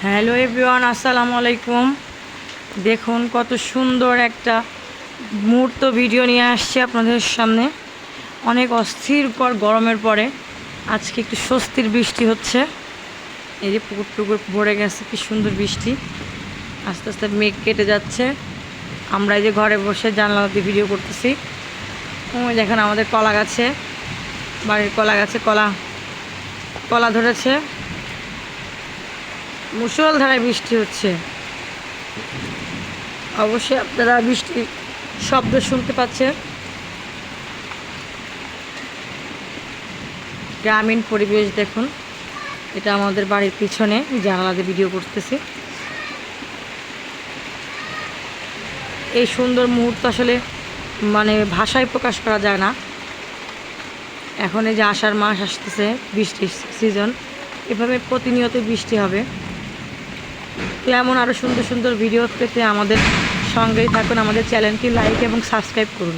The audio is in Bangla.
হ্যালো এভরিওয়ান, আসসালামু আলাইকুম। দেখুন কত সুন্দর একটা মুহূর্ত ভিডিও নিয়ে আসছে আপনাদের সামনে। অনেক অস্থিরকর গরমের পরে আজকে একটু স্বস্তির বৃষ্টি হচ্ছে। এই যে পুকুর টুকুর ভরে গেছে, কি সুন্দর বৃষ্টি। আস্তে আস্তে মেঘ কেটে যাচ্ছে। আমরা এই যে ঘরে বসে জানলা দিয়ে ভিডিও করতেছি। ওই দেখেন আমাদের কলা গাছে, বাড়ির কলা গাছে কলা ধরেছে। মুষলধারায় বৃষ্টি হচ্ছে। অবশ্যই আপনারা বৃষ্টির শব্দ শুনতে পাচ্ছেন। গ্রামীণ পরিবেশ দেখুন। এটা আমাদের বাড়ির পিছনে, জানালাতে ভিডিও করতেছি। এই সুন্দর মুহূর্ত আসলে ভাষায় প্রকাশ করা যায় না। এখন এই যে আষাঢ় মাস আসতেছে, বৃষ্টির সিজন, এভাবে প্রতিনিয়ত বৃষ্টি হবে। তো এমন আরও সুন্দর সুন্দর ভিডিও পেতে আমাদের সঙ্গেই থাকুন। আমাদের চ্যানেলটি লাইক এবং সাবস্ক্রাইব করুন।